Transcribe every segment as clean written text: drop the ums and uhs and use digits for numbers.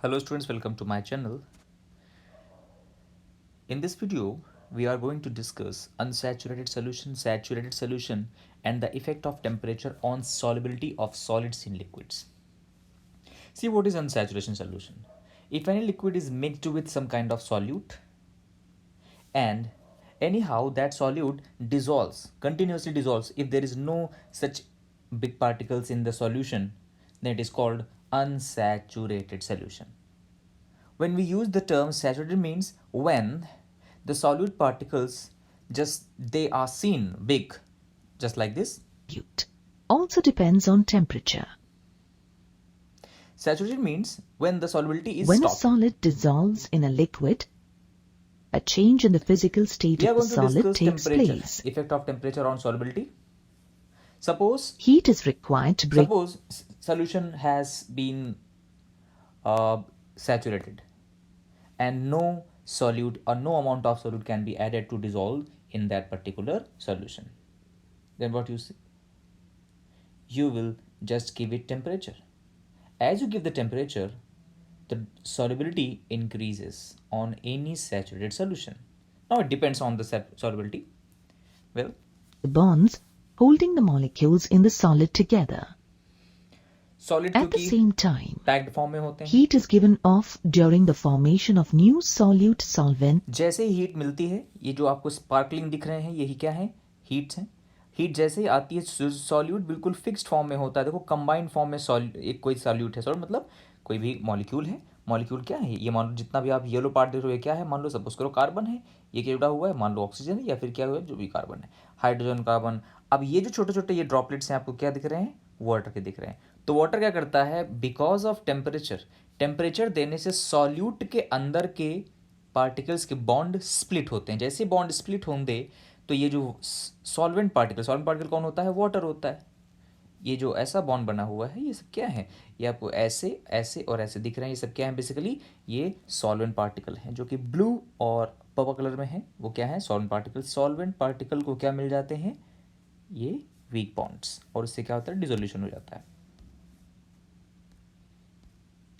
Hello students, welcome to my channel. In this video, we are going to discuss unsaturated solution, saturated solution and the effect of temperature on solubility of solids in liquids. See, what is unsaturation solution? If any liquid is mixed with some kind of solute and anyhow that solute dissolves, continuously dissolves, if there is no such big particles in the solution, then it is called unsaturated solution. When we use the term saturated means when the solute particles just they are seen big, just like this. Also depends on temperature. Saturated means when the solubility is When stopped. a solid dissolves in a liquid, a change in the physical state We are of the going to solid discuss takes temperature, place. effect of temperature on solubility. Suppose Heat is required to break. suppose solution has been saturated and no solute or no amount of solute can be added to dissolve in that particular solution. Then what you see? You will just give it temperature. As you give the temperature, the solubility increases on any saturated solution. Now it depends on the solubility. Well, The bonds holding the molecules in the solid together. solid At the क्योंकि same time, packed form में होते हैं. heat is given off during the formation of new solute solvent. जैसे ही heat मिलती है, ये जो आपको स्पार्कलिंग दिख रहे हैं, यही क्या है? हीट्स हैं. हीट जैसे ही आती है, सॉल्यूट बिल्कुल फिक्स्ड फॉर्म में होता है. देखो कंबाइंड फॉर्म में एक कोई सॉल्यूट है, सॉल्यूट मतलब कोई भी मॉलिक्यूल है. मॉलिक्यूल क्या है? ये मान लो जितना भी आप येलो पार्ट देख रहे हो, ये क्या है? मान लो सपोज करो कार्बन है, ये क्या जुड़ा हुआ है? मान लो ऑक्सीजन है या फिर क्या हुआ है? जो भी कार्बन है, हाइड्रोजन, कार्बन. अब ये जो छोटे छोटे ये ड्रॉपलेट्स हैं आपको क्या दिख रहे हैं? वाटर के दिख रहे हैं. तो वाटर क्या करता है? बिकॉज ऑफ टेम्परेचर देने से सॉल्यूट के अंदर के पार्टिकल्स के बॉन्ड स्प्लिट होते हैं. जैसे बॉन्ड स्प्लिट होंगे तो ये जो सॉल्वेंट पार्टिकल कौन होता है? वाटर होता है. ये जो ऐसा बॉन्ड बना हुआ है, ये सब क्या है? ये आपको ऐसे ऐसे और ऐसे दिख रहे हैं. ये सब क्या है? बेसिकली ये सॉल्वेंट पार्टिकल हैं जो कि ब्लू और पर्पल कलर में है. वो क्या है? Solvent particle. सॉल्वेंट पार्टिकल को क्या मिल जाते हैं? ये वीक बॉन्ड्स, और इससे क्या होता है? डिसोल्यूशन हो जाता है.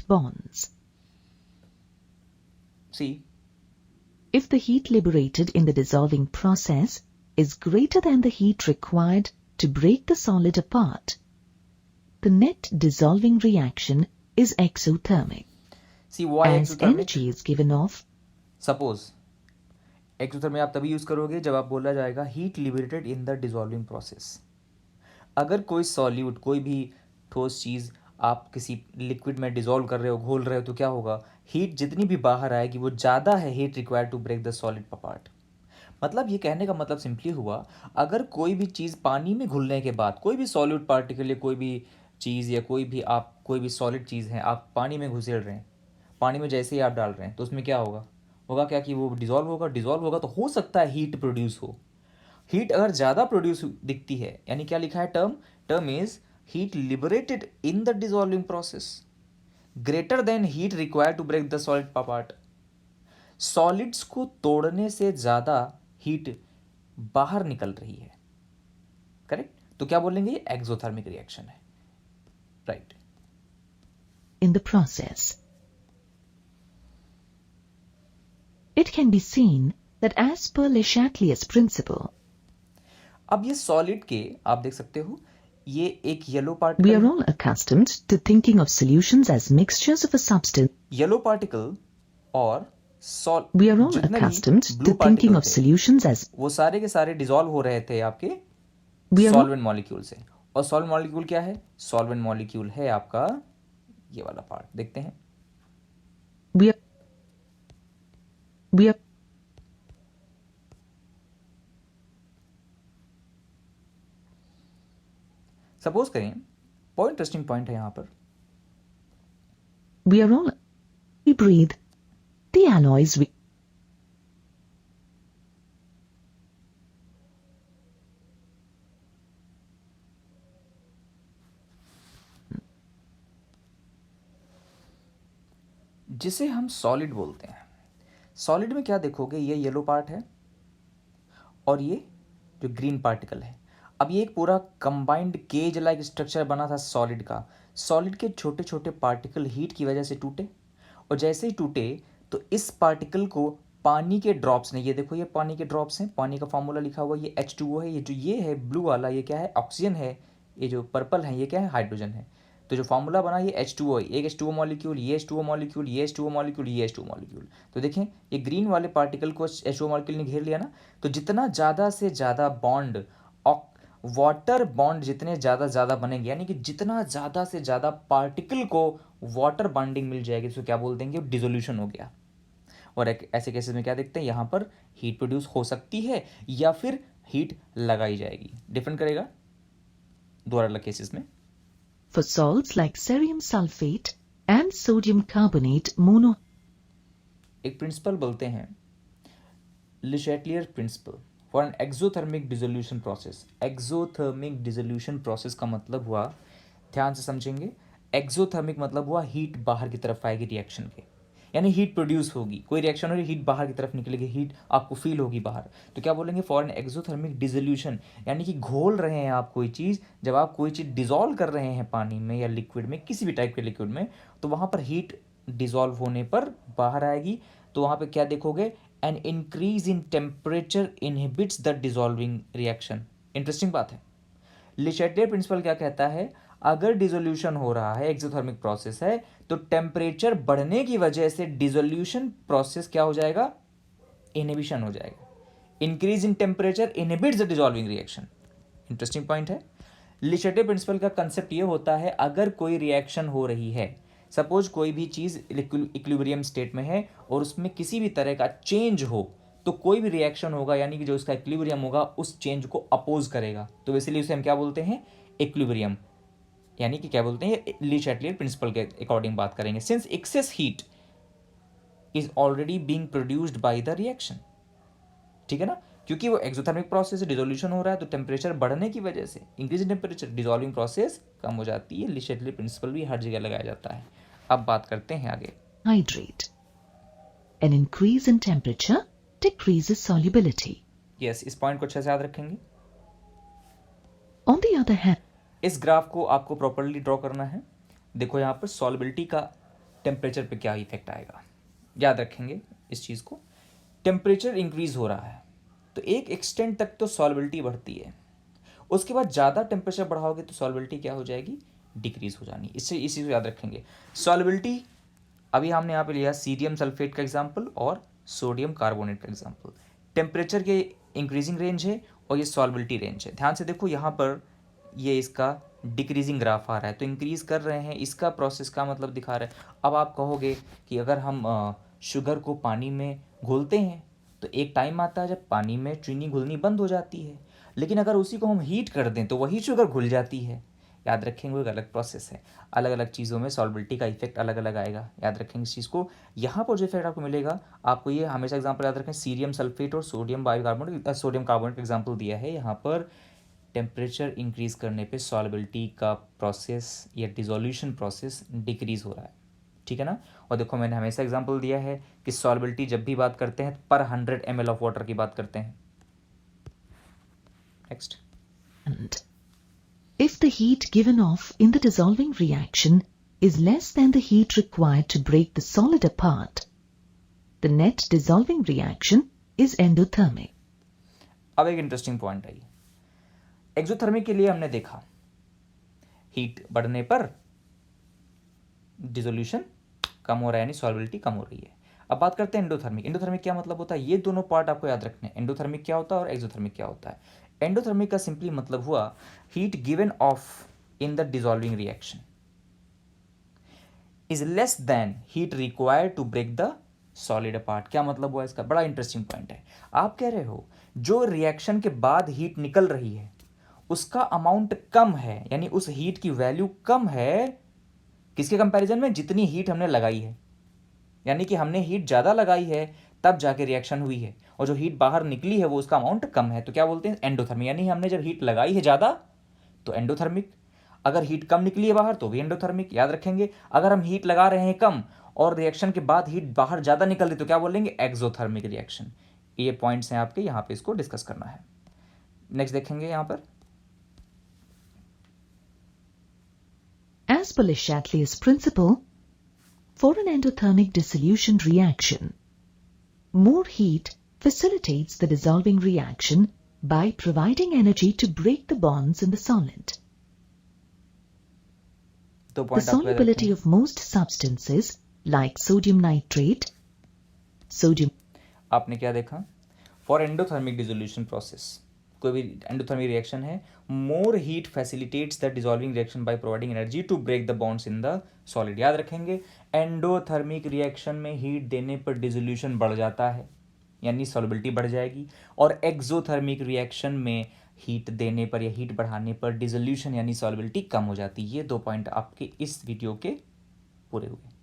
Bonds. See, If the heat liberated in the dissolving process is greater than the heat required to break the solid apart, the net dissolving reaction is exothermic. see why As exothermic? energy is given off, suppose exothermic आप तभी use करोगे जब आप बोला जाएगा heat liberated in the dissolving process. अगर कोई solute, कोई भी ठोस चीज़ आप किसी लिक्विड में डिसॉल्व कर रहे हो, घोल रहे हो, तो क्या होगा? हीट जितनी भी बाहर आएगी वो ज़्यादा है heat required to break the solid apart. मतलब ये कहने का मतलब सिंपली हुआ, अगर कोई भी चीज़ पानी में घुलने के बाद, कोई भी सॉल्यूट पार्टिकल या कोई भी चीज़ या कोई भी सॉलिड चीज़ है, आप पानी में घुसेड़ रहे हैं, पानी में जैसे ही आप डाल रहे हैं तो उसमें क्या होगा? होगा क्या कि वो डिसॉल्व होगा तो हो सकता है हीट प्रोड्यूस हो. हीट अगर ज़्यादा प्रोड्यूस दिखती है, यानी क्या लिखा है term is heat liberated in the dissolving process greater than heat required to break the solid apart. Solids को तोड़ने से ज़्यादा हीट बाहर निकल रही है. करेक्ट? तो क्या बोलेंगे? ये एक्सोथर्मिक रिएक्शन है. Right. in the process. It can be seen that as per Le Chatelier's principle, अब ये सॉलिड के आप देख सकते हो, ये एक yellow we particle, are all accustomed to thinking of solutions as mixtures of a substance. Yellow particle और We are all जितने accustomed भी to blue thinking particle of थे, solutions as वो सारे के सारे डिसॉल्व हो रहे थे आपके we are all, solvent molecule से. और सॉल्वेंट मॉलिक्यूल क्या है? सॉल्वेंट मॉलिक्यूल है आपका ये वाला पार्ट. देखते हैं. we are सपोज करें, बहुत इंटरेस्टिंग पॉइंट है यहाँ पर. we are all we breathe the alloys we जिसे हम सॉलिड बोलते हैं. सॉलिड में क्या देखोगे? ये येलो पार्ट है और ये जो ग्रीन पार्टिकल है. अब ये एक पूरा कंबाइंड केज लाइक स्ट्रक्चर बना था सॉलिड का. सॉलिड के छोटे छोटे पार्टिकल हीट की वजह से टूटे और जैसे ही टूटे तो इस पार्टिकल को पानी के ड्रॉप्स ने, ये देखो ये पानी के ड्रॉप्स हैं, पानी का फॉर्मूला लिखा हुआ ये H2O है, ये जो ये है ब्लू वाला ये क्या है ऑक्सीजन है, ये जो पर्पल है ये क्या है हाइड्रोजन है। तो जो फॉर्मूला बना ये H2O है, एक H2O मॉलिक्यूल, ये H2O मॉलिक्यूल, ये H2O मॉलिक्यूल, ये H2O मॉलिक्यूल। तो देखें ये ग्रीन वाले पार्टिकल को H2O मॉलिक्यूल ने घेर लिया ना, तो जितना ज़्यादा से ज़्यादा बॉन्ड वाटर बॉन्ड जितने ज़्यादा बनेंगे, यानी कि जितना ज़्यादा से ज़्यादा पार्टिकल को वाटर बॉन्डिंग मिल जाएगी तो क्या बोल देंगे डिसोल्यूशन हो गया। और ऐसे केसेस में क्या देखते हैं यहाँ पर हीट प्रोड्यूस हो सकती है या फिर हीट लगाई जाएगी, डिफरेंट करेगा दो अलग केसेस में। For salts like cerium sulfate and sodium carbonate mono. एक प्रिंसिपल बोलते हैं Le Chatelier principle for an exothermic dissolution process. Exothermic dissolution process का मतलब हुआ, ध्यान से समझेंगे, एक्सोथर्मिक मतलब हुआ हीट बाहर की तरफ आएगी रिएक्शन के, यानी हीट प्रोड्यूस होगी, कोई रिएक्शन हो रही हीट बाहर की तरफ निकलेगी, हीट आपको फील होगी बाहर। तो क्या बोलेंगे फॉर एन एक्सोथर्मिक डिसोल्यूशन, यानी कि घोल रहे हैं आप कोई चीज़, जब आप कोई चीज़ डिजोल्व कर रहे हैं पानी में या लिक्विड में, किसी भी टाइप के लिक्विड में, तो वहाँ पर हीट डिजोल्व होने पर बाहर आएगी। तो वहाँ पर क्या देखोगे, an increase in temperature inhibits the dissolving reaction. Interesting बात है। ले चैटलियर प्रिंसिपल क्या कहता है, अगर डिसोल्यूशन हो रहा है, एक्सोथर्मिक प्रोसेस है, तो टेम्परेचर बढ़ने की वजह से डिसोल्यूशन प्रोसेस क्या हो जाएगा, इनहिबिशन हो जाएगा। Increase in temperature inhibits the dissolving reaction. Interesting point है। ले चैटलियर प्रिंसिपल का कंसेप्ट ये होता है, अगर कोई रिएक्शन हो रही है, सपोज कोई भी चीज़ इक्विलिब्रियम स्टेट में है और उसमें किसी भी तरह का चेंज हो, तो कोई भी रिएक्शन होगा, यानी कि जो उसका इक्विलिब्रियम होगा उस चेंज को अपोज करेगा, तो इसलिए उसे हम क्या बोलते हैं, इक्विलिब्रियम, यानी कि क्या बोलते हैं, ले चैटलियर प्रिंसिपल के अकॉर्डिंग बात करेंगे। Since excess heat is already being produced by the reaction, ठीक है ना, क्योंकि वो एक्सोथर्मिक प्रोसेस से डिसोल्यूशन हो रहा है, तो टेम्परेचर बढ़ने की वजह से, increase in temperature, dissolving process कम हो जाती है। ले चैटलियर प्रिंसिपल भी हर जगह लगाया जाता है। अब बात करते हैं आगे। Hydrate. An increase in temperature decreases solubility. Yes, इस पॉइंट को अच्छे से याद रखेंगे। On the other hand, इस ग्राफ को आपको प्रॉपर्ली ड्रॉ करना है। देखो यहाँ पर सॉल्युबिलिटी का टेम्परेचर पे क्या इफेक्ट आएगा, याद रखेंगे इस चीज़ को। टेम्परेचर इंक्रीज हो रहा है तो एक एक्सटेंट तक तो सॉल्युबिलिटी बढ़ती है, उसके बाद ज़्यादा टेम्परेचर बढ़ाओगे तो सॉल्युबिलिटी क्या हो जाएगी, डिक्रीज हो जानी। इससे इसी को याद रखेंगे। सॉल्युबिलिटी अभी हमने यहाँ पे लिया सीरियम सल्फेट का एग्जाम्पल और सोडियम कार्बोनेट का एग्जाम्पल। टेम्परेचर के इंक्रीजिंग रेंज है और ये सॉल्युबिलिटी रेंज है। ध्यान से देखो यहाँ पर ये इसका डिक्रीजिंग ग्राफ आ रहा है, तो इंक्रीज कर रहे हैं, इसका प्रोसेस का मतलब दिखा रहा है। अब आप कहोगे कि अगर हम शुगर को पानी में घोलते हैं तो एक टाइम आता है जब पानी में चीनी घुलनी बंद हो जाती है, लेकिन अगर उसी को हम हीट कर दें तो वही शुगर घुल जाती है। याद रखेंगे, एक अलग प्रोसेस है, अलग अलग चीज़ों में सॉल्युबिलिटी का इफेक्ट अलग अलग आएगा, याद रखेंगे इस चीज़ को। यहाँ पर जो इफेक्ट आपको मिलेगा, आपको ये हमेशा एग्जांपल याद रखें, सीरियम सल्फेट और सोडियम बाइकार्बोनेट, सोडियम कार्बोनेट का एग्जांपल दिया है। यहाँ पर टेम्परेचर इंक्रीज करने पे सॉल्युबिलिटी का प्रोसेस या डिसोल्यूशन प्रोसेस डिक्रीज हो रहा है, ठीक है ना। और देखो मैंने हमेशा एग्जांपल दिया है कि सॉल्युबिलिटी जब भी बात करते हैं पर 100 ml ऑफ वाटर की बात करते हैं। Next, if the heat given off in the dissolving reaction is less than the heat required to break the solid apart, the net dissolving reaction is endothermic. अब एक इंटरेस्टिंग पॉइंट आई। एक्सोथर्मिक के लिए हमने देखा heat बढ़ने पर dissolution कम हो रहा है, यानी सॉल्युबिलिटी कम हो रही है। अब बात करते हैं एंडोथर्मिक। एंडोथर्मिक क्या मतलब होता है, ये दोनों पार्ट आपको याद रखने हैं, एंडोथर्मिक क्या होता है और एक्सोथर्मिक क्या होता है। एंडोथर्मिक का सिंपली मतलब हुआ heat given off in the dissolving reaction is less than heat required to break the solid apart. क्या मतलब हुआ इसका, बड़ा इंटरेस्टिंग पॉइंट है। आप कह रहे हो जो रिएक्शन के बाद हीट निकल रही है उसका अमाउंट कम है, यानी उस हीट की वैल्यू कम है किसके कंपैरिजन में, जितनी हीट हमने लगाई है, यानी कि हमने हीट ज़्यादा लगाई है तब जाके रिएक्शन हुई है, और जो हीट बाहर निकली है वो उसका अमाउंट कम है, तो क्या बोलते हैं एंडोथर्मिक। यानी हमने जब हीट लगाई है ज़्यादा तो एंडोथर्मिक, अगर हीट कम निकली है बाहर तो भी एंडोथर्मिक। याद रखेंगे, अगर हम हीट लगा रहे हैं कम और रिएक्शन के बाद हीट बाहर ज़्यादा निकल रही तो क्या बोलेंगे, एक्सोथर्मिक रिएक्शन। ये पॉइंट्स हैं आपके, यहाँ पे इसको डिस्कस करना है। नेक्स्ट देखेंगे यहाँ पर, As per Le Chatelier's principle, For an endothermic dissolution reaction, more heat facilitates the dissolving reaction by providing energy to break the bonds in the solid. तो The पॉइंट आप याद solubility रखें। of most substances like sodium nitrate, sodium आपने क्या देखा? For endothermic dissolution process, कोई भी endothermic reaction है, more heat facilitates the dissolving reaction by providing energy to break the bonds in the solid. याद रखेंगे, एंडोथर्मिक रिएक्शन में heat देने पर डिसोल्यूशन बढ़ जाता है, यानी सॉल्युबिलिटी बढ़ जाएगी, और एक्सोथर्मिक रिएक्शन में हीट देने पर या हीट बढ़ाने पर डिसोल्यूशन यानी सॉल्युबिलिटी कम हो जाती है। ये 2 पॉइंट आपके इस वीडियो के पूरे हुए।